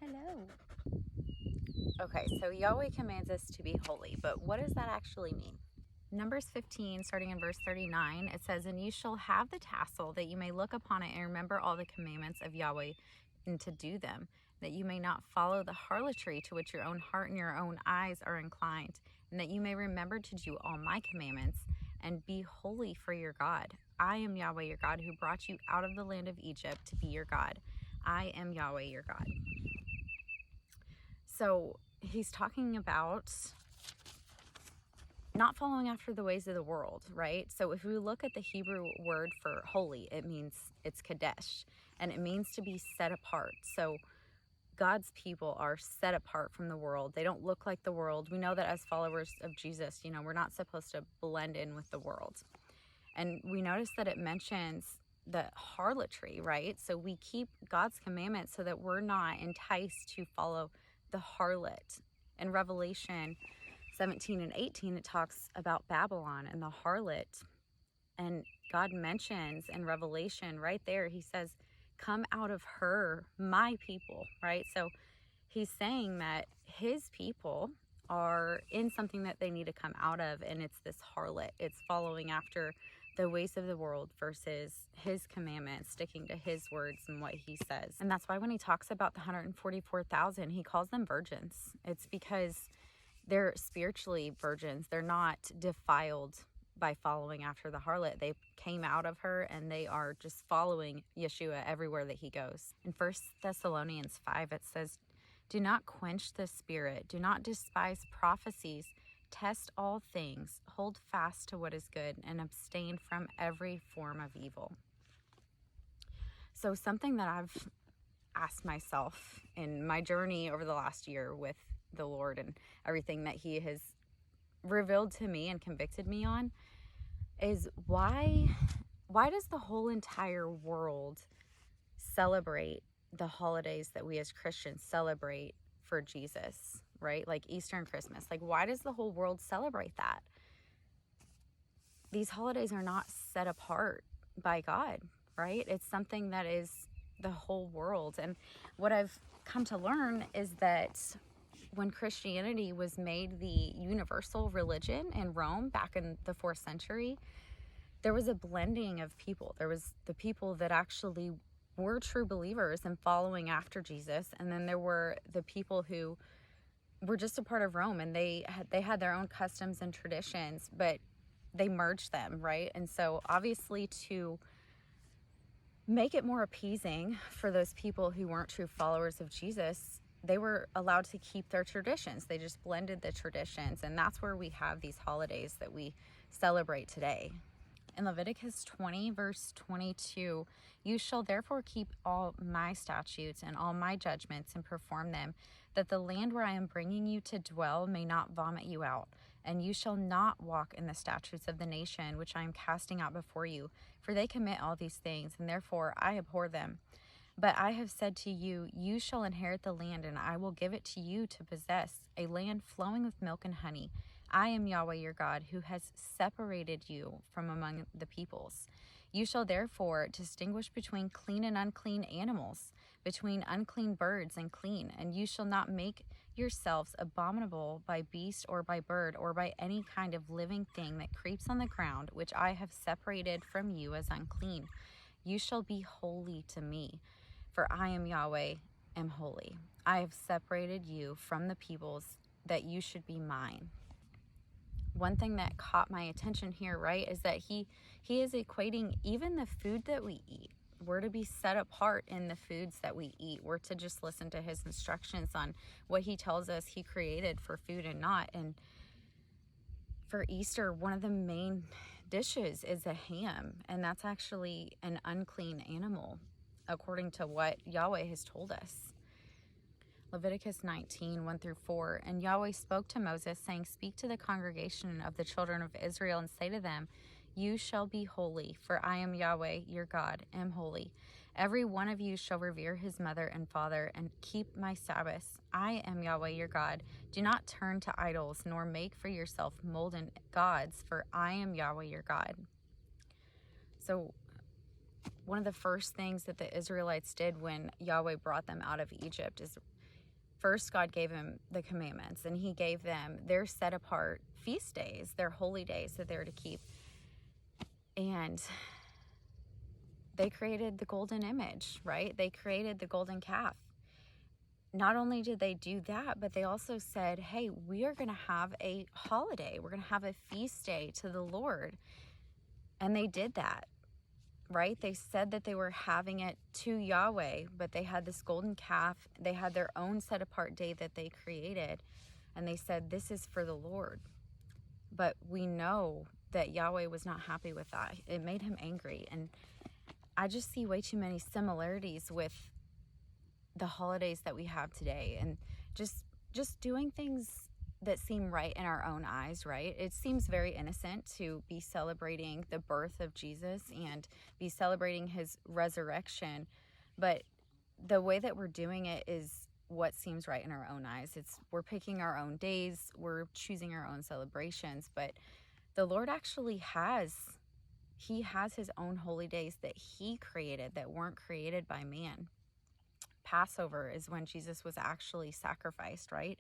Hello. Okay, so Yahweh commands us to be holy, but what does that actually mean? Numbers 15, starting in verse 39, it says, "And you shall have the tassel, that you may look upon it and remember all the commandments of Yahweh, and to do them, that you may not follow the harlotry to which your own heart and your own eyes are inclined, and that you may remember to do all my commandments, and be holy for your God. I am Yahweh your God, who brought you out of the land of Egypt to be your God. I am Yahweh your God." So he's talking about not following after the ways of the world, right? So if we look at the Hebrew word for holy, it means it's kadesh, and it means to be set apart. So God's people are set apart from the world. They don't look like the world. We know that as followers of Jesus, we're not supposed to blend in with the world. And we notice that it mentions the harlotry, right? So we keep God's commandments so that we're not enticed to follow the harlot. In Revelation 17 and 18, it talks about Babylon and the harlot. And God mentions in Revelation right there, he says, "Come out of her, my people," right? So he's saying that his people are in something that they need to come out of, and it's this harlot. It's following after the ways of the world versus his commandments, sticking to his words and what he says. And that's why when he talks about the 144,000, he calls them virgins. It's because they're spiritually virgins. They're not defiled by following after the harlot. They came out of her and they are just following Yeshua everywhere that he goes. In 1 Thessalonians 5, it says, "Do not quench the spirit. Do not despise prophecies. Test all things. Hold fast to what is good and abstain from every form of evil." So something that I've asked myself in my journey over the last year with the Lord and everything that he has revealed to me and convicted me on is why does the whole entire world celebrate the holidays that we as Christians celebrate for Jesus, right? Like Easter and Christmas. Like, why does the whole world celebrate that? These holidays are not set apart by God, right? It's something that is the whole world. And what I've come to learn is that when Christianity was made the universal religion in Rome back in the 4th century, there was a blending of people. There was the people that actually were true believers and following after Jesus, and then there were the people who were just a part of Rome, and they had their own customs and traditions, but they merged them, right? And so obviously, to make it more appeasing for those people who weren't true followers of Jesus, they were allowed to keep their traditions. They just blended the traditions, and that's where we have these holidays that we celebrate today. In Leviticus 20, verse 22, "You shall therefore keep all my statutes and all my judgments and perform them, that the land where I am bringing you to dwell may not vomit you out. And you shall not walk in the statutes of the nation which I am casting out before you, for they commit all these things, and therefore I abhor them. But I have said to you, you shall inherit the land, and I will give it to you to possess, a land flowing with milk and honey. I am Yahweh your God, who has separated you from among the peoples. You shall therefore distinguish between clean and unclean animals, between unclean birds and clean, and you shall not make yourselves abominable by beast or by bird or by any kind of living thing that creeps on the ground, which I have separated from you as unclean. You shall be holy to me, for I am Yahweh, am holy. I have separated you from the peoples, that you should be mine." One thing that caught my attention here, right, is that he is equating even the food that we eat. We're to be set apart in the foods that we eat. We're to just listen to his instructions on what he tells us he created for food and not. And for Easter, one of the main dishes is a ham, and that's actually an unclean animal, according to what Yahweh has told us. Leviticus 19, 1 through 4. "And Yahweh spoke to Moses, saying, Speak to the congregation of the children of Israel, and say to them, You shall be holy, for I am Yahweh, your God, am holy. Every one of you shall revere his mother and father, and keep my Sabbaths. I am Yahweh, your God. Do not turn to idols, nor make for yourself molten gods, for I am Yahweh, your God." So one of the first things that the Israelites did when Yahweh brought them out of Egypt is First, God gave him the commandments, and he gave them their set apart feast days, their holy days that they're to keep. And they created the golden image, right? They created the golden calf. Not only did they do that, but they also said, hey, we are going to have a holiday. We're going to have a feast day to the Lord. And they did that, right? They said that they were having it to Yahweh, but they had this golden calf. They had their own set apart day that they created. And they said, this is for the Lord. But we know that Yahweh was not happy with that. It made him angry. And I just see way too many similarities with the holidays that we have today, and just doing things that seem right in our own eyes, right? It seems very innocent to be celebrating the birth of Jesus and be celebrating his resurrection, but the way that we're doing it is what seems right in our own eyes. We're picking our own days, we're choosing our own celebrations, but the Lord actually has his own holy days that he created that weren't created by man. Passover is when Jesus was actually sacrificed, right?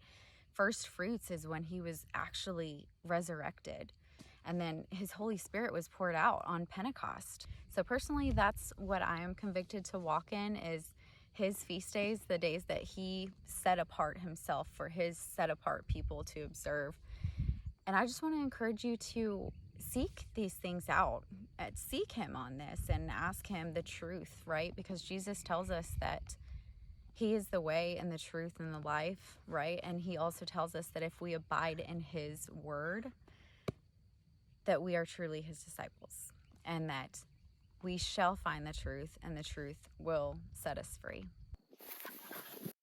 Firstfruits is when he was actually resurrected. And then his Holy Spirit was poured out on Pentecost. So personally, that's what I am convicted to walk in, is his feast days, the days that he set apart himself for his set apart people to observe. And I just want to encourage you to seek these things out, seek him on this and ask him the truth, right? Because Jesus tells us that he is the way and the truth and the life, right? And he also tells us that if we abide in his word, that we are truly his disciples, and that we shall find the truth, and the truth will set us free.